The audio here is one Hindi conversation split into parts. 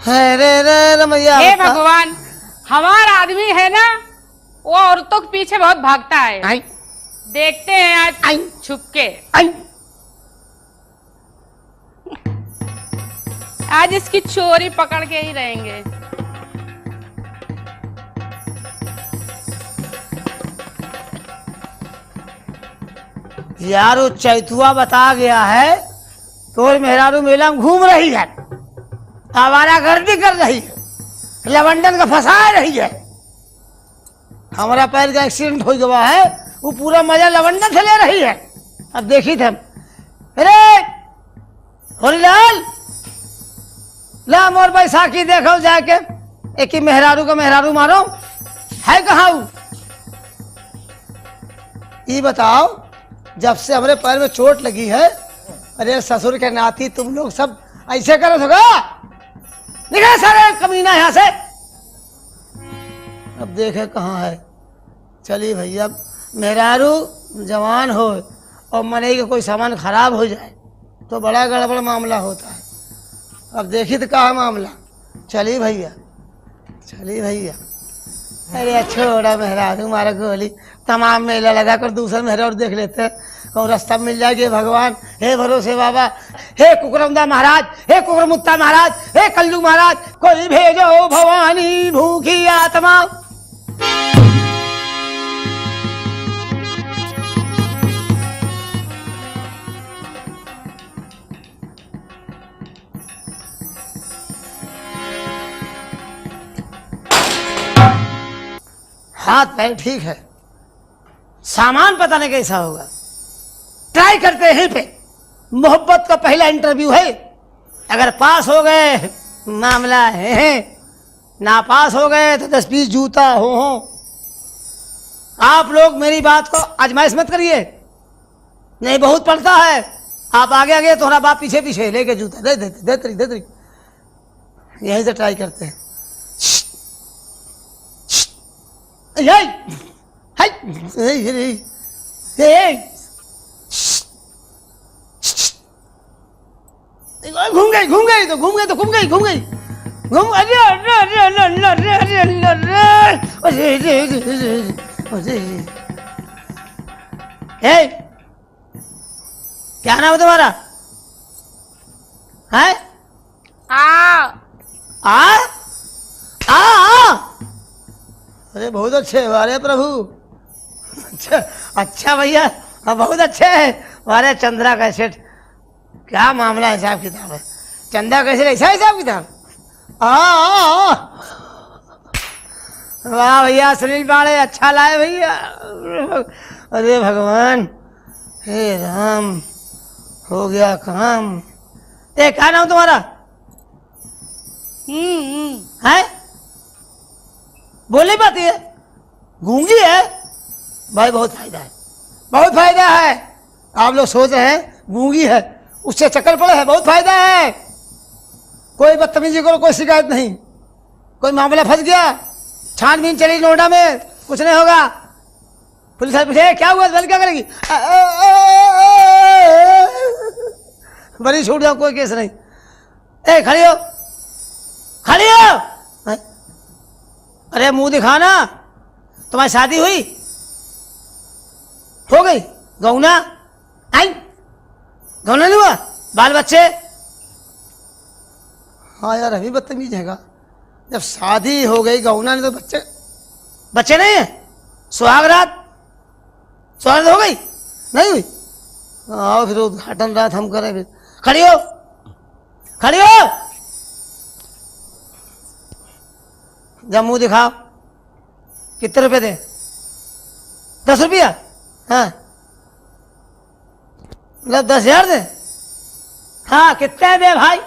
अरे रे रमैया। हे भगवान, हमारा आदमी है ना, वो औरतों के पीछे बहुत भागता है। आई देखते हैं आज आई छुप के। आई। आज इसकी चोरी पकड़ के ही रहेंगे। यार वो चैतुआ बता गया है तो मेहरारू मेला में घूम रही है, आवारागर्दी कर रही है, लवंडन का फंसा रही है। हमारा पैर का एक्सीडेंट हो गया है, वो पूरा मजा लवंडन से ले रही है। अब देखी थे हम। अरे होरीलाल, ला मोर बैसाखी देखो जाके, एक ही मेहरारू का मेहरारू मारो है कहाँ वो? ये बताओ, जब से हमारे पैर में चोट लगी है, अरे ससुर के नाती तुम लोग सब ऐसे करो सका? निकले सारे कमीना यहाँ से। अब देखे कहाँ है। चलिए भैया, मेहरारू जवान हो और मने के कोई सामान खराब हो जाए तो बड़ा गड़बड़ मामला होता है। अब देखी तो कहाँ मामला। चलिए भैया, चलिए भैया। अरे छोड़ा मेहरारू, मारा गोली। तमाम मेला लगा कर दूसरा मेहरारू देख लेते हैं, और रास्ता मिल जाएगी। भगवान हे भरोसे बाबा, हे कुकरमदा महाराज, हे कुकरमुत्ता महाराज, हे कल्लू महाराज, कोई भेजो भवानी भूखी आत्मा। हाथ पैर ठीक है, सामान पता नहीं कैसा होगा। ट्राई करते हैं यहीं पे। मोहब्बत का पहला इंटरव्यू है। अगर पास हो गए मामला है, ना पास हो गए तो 10-20 जूता हो। आप लोग मेरी बात को आजमाइश मत करिए, नहीं बहुत पड़ता है। आप आगे आगे, तुम्हारा बाप पीछे पीछे लेके जूता दे दे। यहीं से ट्राई करते हैं। घूम गई क्या नाम है तुम्हारा? है अरे बहुत अच्छे, अरे प्रभु, अच्छा भैया, हाँ बहुत अच्छे है। अरे चंद्रा का सेठ, क्या मामला हिसाब किताब है? चंदा कैसे ऐसा हिसाब किताब? वाह भैया, सुनील बाड़े अच्छा लाए भैया। अरे भगवान, हे राम, हो गया काम। क्या नाम तुम्हारा? है बोलने पाती है, गूंगी है भाई। बहुत फायदा है, बहुत फायदा है। आप लोग सोच रहे हैं गूंगी है, उससे चक्कर पड़े है, बहुत फायदा है। कोई बदतमीजी करो, कोई शिकायत नहीं। कोई मामला फंस गया, छानबीन चली नोएडा में, कुछ नहीं होगा। पुलिस पूछे क्या हुआ, बल क्या करेगी? बड़ी छूट जाओ, कोई केस नहीं। खड़ी हो, खड़ी हो। अरे मुंह दिखाना। तुम्हारी शादी हुई हो गई? गौना आई? गौना नहीं हुआ? बाल बच्चे? हाँ यार, अभी बदतमीज हैगा। जब शादी हो गई, गौना नहीं तो बच्चे नहीं है। सुहागरात हो गई? नहीं हुई? आओ फिर उद्घाटन रात हम करें। फिर खड़ी हो, खड़ी हो। जब मुंह दिखाओ। कितने रुपए दे? 10 रुपया? हाँ, मतलब 10,000 दे। हाँ, कितने दे भाई?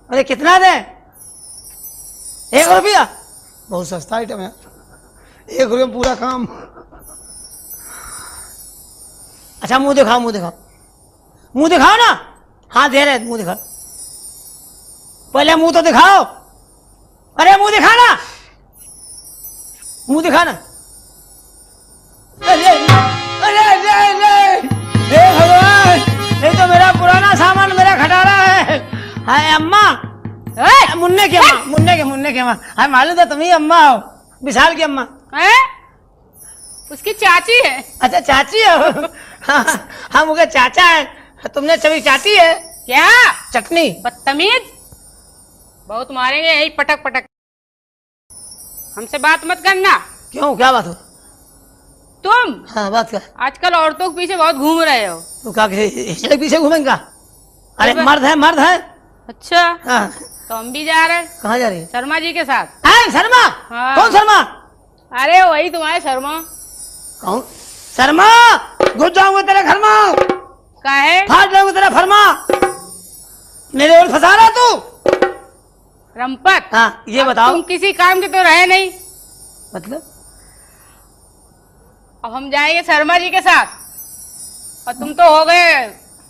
अरे कितना दे? 1 रुपया? बहुत सस्ता आइटम है, 1 रुपये में पूरा काम। अच्छा मुंह दिखाओ, मुंह दिखाओ, मुंह दिखाओ ना। हाँ दे रहे, मुंह दिखाओ। पहले मुंह तो दिखाओ। अरे मुंह दिखाना, मुंह दिखाना। अरे अरे अरे, हे भगवान, ये तो मेरा पुराना सामान मेरा खटारा है। हाय अम्मा, मुन्ने की अम्मा, मुन्ने की अम्मा। हाँ मालूम था तुम ही अम्मा हो, विशाल की अम्मा। है उसकी चाची है। अच्छा चाची हो। हाँ, हाँ मुझे चाचा है, तुमने सभी चाची है। क्या चटनी। बदतमीज, बहुत मारेंगे यही पटक पटक। हमसे बात मत करना। क्यों, क्या बात हो? तुम हाँ बात क्या? आजकल औरतों के पीछे बहुत घूम रहे हो। तू क्या किसी पीछे घूमेंगा? अरे अरे मर्द है, मर्द है। अच्छा हाँ। तो हम भी जा रहे हैं कहाँ जा रही है? शर्मा जी के साथ। शर्मा? हाँ। कौन शर्मा? अरे वही तुम्हारे शर्मा। कौन शर्मा? घुस जाऊंगा तेरे घर में, काहे? फाड़ जाऊंगा तेरा फरमा। मेरे ओर फंसा रहा तू? रंपत। हाँ ये अब बताओ। तुम किसी काम के तो रहे नहीं। मतलब? अब हम जाएंगे शर्मा जी के साथ और तुम तो हो गए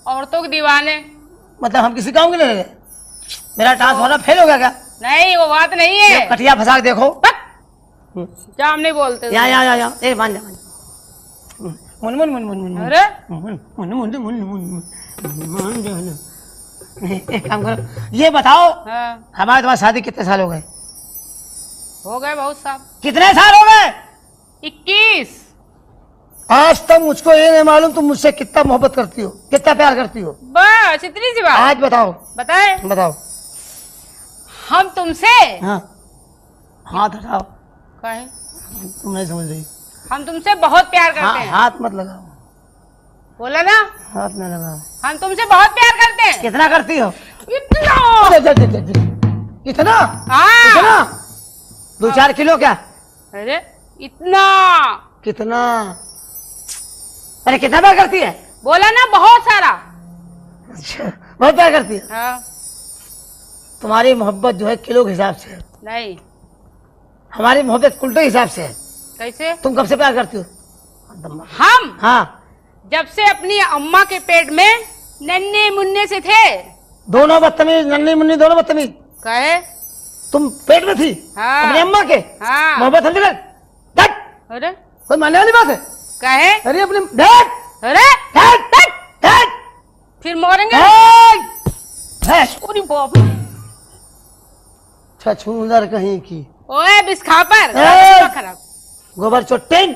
औरतों के दीवाने। मतलब हम किसी काम के लिए गए? मेरा ट्रांसफार्मर फेल हो गया क्या? नहीं वो बात नहीं है। कटिया फंसा के देखो। जाम नहीं बोलते। या ए मान जा, मान जा। मुन मुन मुन मुन मुन मुन अरे मुन मुन मुन मुन मुन मान जा ना। एक काम करो, ये बताओ हाँ, हमारे तुम्हारी शादी कितने साल हो गए? हो गए बहुत साहब। कितने साल हो गए? 21। आज तक मुझको ये नहीं मालूम तुम मुझसे कितना मोहब्बत करती हो, कितना प्यार करती हो। बस इतनी सी बात। आज बताओ। बताए बताओ। हम तुमसे। हाँ हाथ हटाओ। कहे तुम नहीं समझ रही। हम तुमसे बहुत प्यार करते हैं। हाथ मत लगाओ। बोला ना, हाथ न लगाओ। हम तुमसे बहुत प्यार करते हैं। कितना करती हो? इतना। कितना? हाँ। कितना? 2-4 किलो क्या? अरे इतना। कितना? अरे कितना प्यार करती है? बोला ना बहुत सारा। अच्छा बहुत प्यार करती है। हाँ। तुम्हारी मोहब्बत जो है किलो के हिसाब से है, नहीं। हमारी मोहब्बत उल्टे हिसाब से है। कैसे? तुम कब से प्यार करती हो? हम हाँ जब से अपनी अम्मा के पेट में नन्हे मुन्ने से थे। दोनों बदतमीज, नन्ही मुन्नी दोनों बदतमीज। कहे तुम पेट में थी हाँ। अपनी अम्मा के। हाँ। मोहब्बत समझ गए? देख, अरे कोई मानने वाली बात है? कहे अरे अपने देख अरे देख देख देख फिर मोरेंगे। अरे बाप रे। छछूंदर कहीं की। ओए बिस्खापर ए! खराब। गोबर चोट्टेन,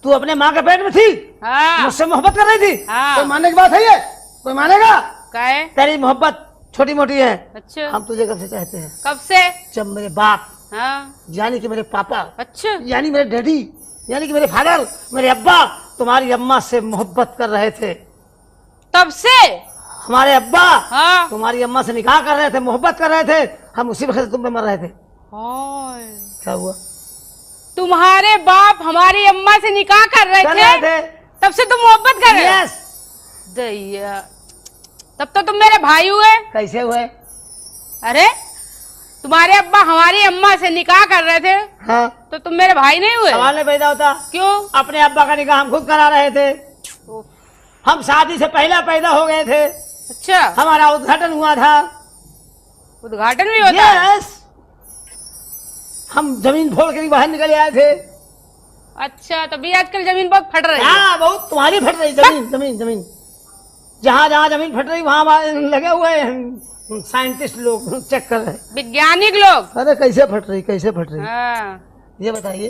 तू अपने माँ के पेट में थी, हाँ। मुझसे मोहब्बत कर रही थी। हाँ। कोई मानने की बात है ये? कोई मानेगा? कहे तेरी मोहब्बत छोटी मोटी है। अच्छा हम तुझे कब से चाहते हैं? कब से? जब मेरे बाप हाँ। यानी कि मेरे पापा, अच्छा यानी मेरे डैडी, यानी कि मेरे फादर, मेरे अब्बा तुम्हारी अम्मा से मोहब्बत कर रहे थे। तब से? हमारे अब्बा हाँ। तुम्हारी अम्मा से निकाह कर रहे थे, मोहब्बत कर रहे थे। हम उसी वक्त तुम पे मर रहे थे। ओए, क्या हुआ? तुम्हारे बाप हमारी अम्मा से निकाह कर रहे थे, तब से तुम मोहब्बत कर रहे हो? यस। दैया, तब तो तुम मेरे भाई हुए। कैसे हुए? अरे तुम्हारे अब्बा हमारी अम्मा से निकाह कर रहे थे, हाँ तो तुम मेरे भाई नहीं हुए? सवाल नहीं पैदा होता। क्यों? अपने अब्बा का निकाह हम खुद करा रहे थे। हम शादी से पहला पैदा हो गए थे। अच्छा हमारा उद्घाटन हुआ था। उद्घाटन भी होता है? यस। हम जमीन फोड़ कर बाहर निकल आए थे। अच्छा तभी आजकल जमीन बहुत फट रही है। हाँ बहुत तुम्हारी फट रही जमीन, जमीन जमीन। जहाँ जहाँ जमीन फट रही वहाँ लगे हुए हैं साइंटिस्ट लोग, चेक कर रहे हैं। वैज्ञानिक लोग। अरे कैसे फट रही, कैसे फट रही? हाँ। ये बताइए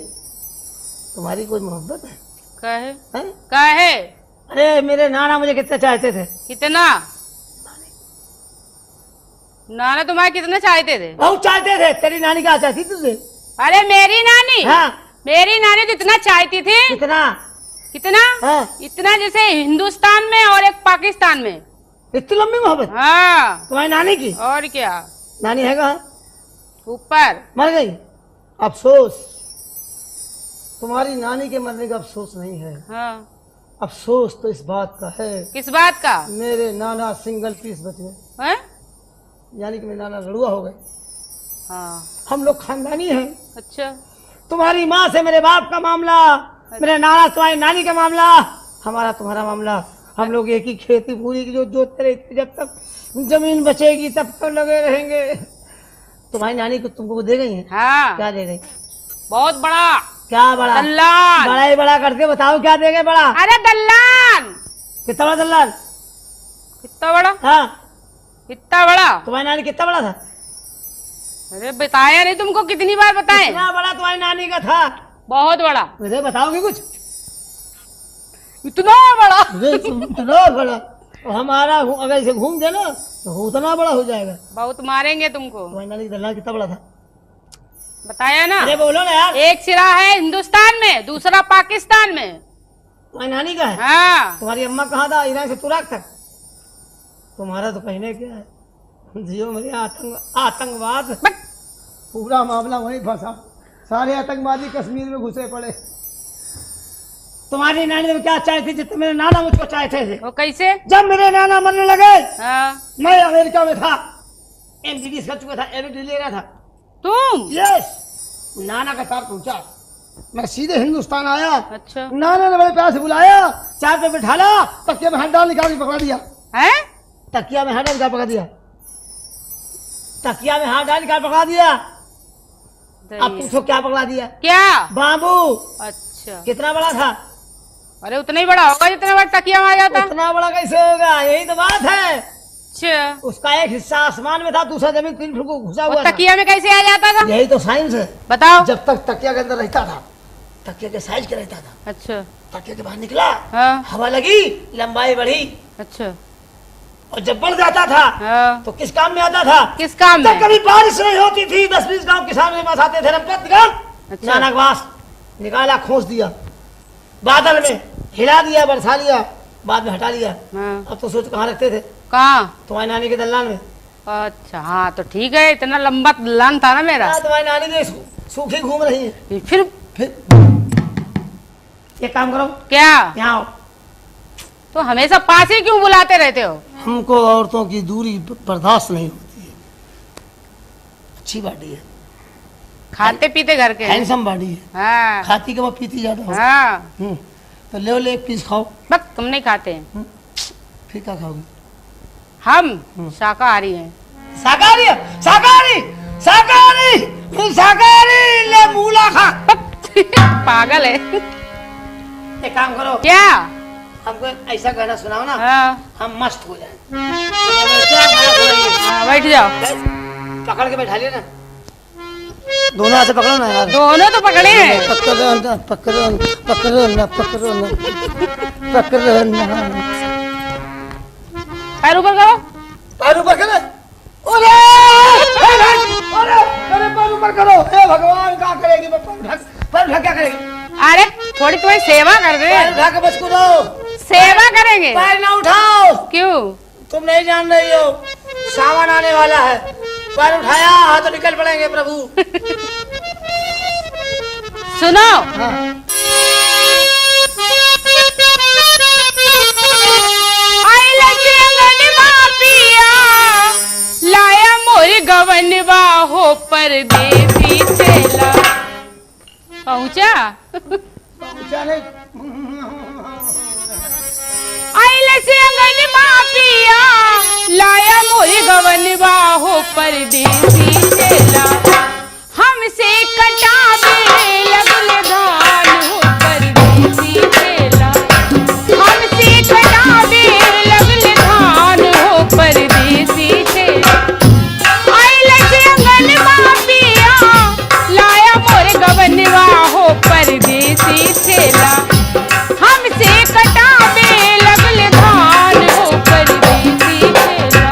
तुम्हारी कोई मोहब्बत है? कहे हैं? कहे अरे मेरे नाना मुझे कितना चाहते थे। कितना? नाना तुम्हारे कितना चाहते थे? बहुत चाहते थे। तेरी नानी क्या चाहती तुझे? अरे मेरी नानी? हाँ। मेरी नानी तो इतना चाहती थी। कितना? कितना? हाँ। इतना जैसे हिंदुस्तान में और एक पाकिस्तान में। इतनी लंबी मोहब्बत हाँ। तुम्हारी नानी की? और क्या? नानी है कहाँ? ऊपर। मर गई। अफसोस, तुम्हारी नानी के मरने का अफसोस नहीं है। हाँ। अफसोस तो इस बात का है, किस बात का? मेरे नाना सिंगल पीस बच गए। हैं? यानी कि मेरे नाना लड़ुआ हो गए। हाँ। हम लोग खानदानी हैं। अच्छा। तुम्हारी माँ से मेरे बाप का मामला, मेरे नाना तुम्हारी नानी का मामला, हमारा तुम्हारा मामला। हम लोग एक ही खेती पूरी की जो जोतते रहते, जब तक जमीन बचेगी तब तक लगे रहेंगे। तुम्हारी नानी को तुमको दे गई है? हाँ। क्या दे गई? बहुत बड़ा। क्या बड़ा? दल्लान। बड़ा ही बड़ा करके बताओ क्या दे गए बड़ा? अरे दल्लान। कितना बड़ा दल्लाल? कितना बड़ा? हाँ कितना बड़ा? तुम्हारी नानी कितना बड़ा था? अरे बताया नहीं तुमको, कितनी बार बताएं? इतना बड़ा तुम्हारी नानी का था। बहुत बड़ा। मुझे बताओगे कुछ? इतना बड़ा? इतना बड़ा तो हमारा अगर इसे घूम दे ना तो उतना बड़ा हो जाएगा। बहुत मारेंगे तुमको। तुम्हारी नानी का दल्ला कितना बड़ा था? बताया ना। अरे बोलो ना यार। एक सिरा है हिंदुस्तान में, दूसरा पाकिस्तान में। तुम्हारी नानी का है? हाँ। तुम्हारी अम्मा कहाँ था? ईरान से तुराक तक। तुम्हारा तो कहने क्या है, जियो मेरे आतंकवाद, पूरा मामला वहीं फंसा। सारे आतंकवादी कश्मीर में घुसे पड़े। तुम्हारी नानी ने क्या चाहे थी जितने मेरे नाना मुझको चाहते थे? वो कैसे? जब मेरे नाना मरने लगे, हाँ। मैं अमेरिका में था, MBBS कर चुका था, MD ले रहा था। तुम? यस। नाना का साथ पहुंचा, मैं सीधे हिंदुस्तान आया। अच्छा। नाना ने बड़े प्यार से बुलाया, चार पे बिठाला, तकिया में हाथ डाल निकाल के पकड़ा दिया। है? तकिया में हाथ डाल निकाल पकड़ा दिया। तकिया में हाथ डाल निकाल पकड़ा दिया। अब पूछो क्या पकड़ा दिया? क्या? बाबू। अच्छा। कितना बड़ा था? अरे उतना ही बड़ा होगा जितना बड़ा तकिया में आ जाता। उतना बड़ा कैसे होगा? यही तो बात है। अच्छा। उसका एक हिस्सा आसमान में था, दूसरा जमीन 3 फुट को घुसा हुआ था। तकिया में कैसे आ जाता था? यही तो साइंस है। बताओ। जब तक तकिया के अंदर रहता था, तकिया के साइज का रहता था। अच्छा। तकिया के बाहर निकला, हाँ। हवा लगी, लंबाई बढ़ी। अच्छा। और जब बढ़ जाता था हाँ। तो किस काम में आता था? किस काम जब में? कभी बारिश नहीं होती थी, 10-20 गांव किसान मेरे पास आते थे, रमपत गांव। अच्छा। नाना के पास निकाला, खोस दिया, बादल में हिला दिया, बरसा लिया, बाद में हटा लिया। हाँ। अब तो सोच कहाँ रखते थे? कहाँ? तुम्हारी नानी के दलान में। अच्छा। हाँ तो ठीक है, इतना लंबा लान था ना मेरा। तुम्हारी नानी के सूखी घूम रही है। फिर एक काम करो, क्या? यहाँ आओ। तो हमेशा पास ही क्यों बुलाते रहते हो? हमको औरतों की दूरी बर्दाश्त नहीं होती है। अच्छी बॉडी है, खाते पीते घर के हैं। हैंडसम बॉडी है। हाँ। खाती कब पीती ज्यादा हो। हाँ। तो ले एक पीस खाओ। बस तुम नहीं खाते हैं। फिर क्या खाओगे? हम शाकाहारी हैं। शाकाहारी है? शाकाहारी शाकाहारी शाकाहारी, ले मूला खा। पागल है। एक काम करो, क्या? हमको ऐसा गाना सुनाओ ना, हाँ। हम मस्त हो जाए। क्या गाना सुनाइए? हाँ, बैठ जाओ। पकड़ के बैठा लिया ना, दोनों हाथ से पकड़ो ना यार। दोनों तो पकड़े हैं। पकड़ो ना, पकड़ो ना, पकड़ो ना, पकड़ो ना, पकड़ो ना। पैर ऊपर करो। पैर ऊपर करो। अरे अरे पैर ऊपर करो। हे भगवान, क्या करेगी? पैर उठा क्या करेगी? अरे थोड़ी तुम्हारी सेवा कर रहे पैर हैं। उठा के बच को दो। सेवा करेंगे। पैर ना उठाओ। क्यों? तुम नहीं जान रही हो, सावन आने वाला है। पैर उठाया, हाथ तो निकल पड़ेंगे प्रभु। सुनो। हाँ। लाया मोरी गवनवा हो परदेसी चेला। पहुंचा? पहुंचा नहीं। आइले से अंगनवा पिया, लाया मोरी गवनवा हो परदेसी चेला। हमसे कटावे लगल धान हो परदेसी चेला। हमसे कटावे लगल धान हो परदेसी चेला। आइले से अंगनवा पिया, लाया मोर गवनवा हो परदेसी चेला। हमसे कटावे लगल धान हो परदेसी चेला।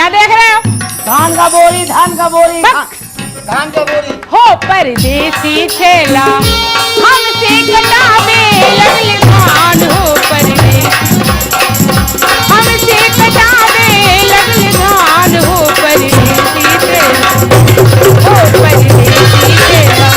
क्या देख रहे हो? धान का बोरी, धान का बोरी, बक। धान का बोरी। हो परदेसी छेला हमसे कटावे लगले धान, हो परदेसी हमसे कटावे लगले धान, हो परदेसी छेला, हो परदेसी छेला।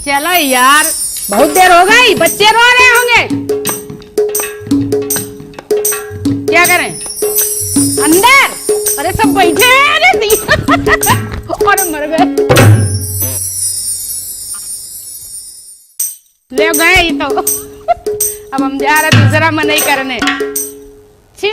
चलो यार, बहुत देर हो गई, बच्चे रो रहे होंगे। क्या करें अंदर? अरे सब बैठे हैं, अरे और मर गए। ले गए ये तो। अब हम जा रहे दूसरा मनई करने। छी।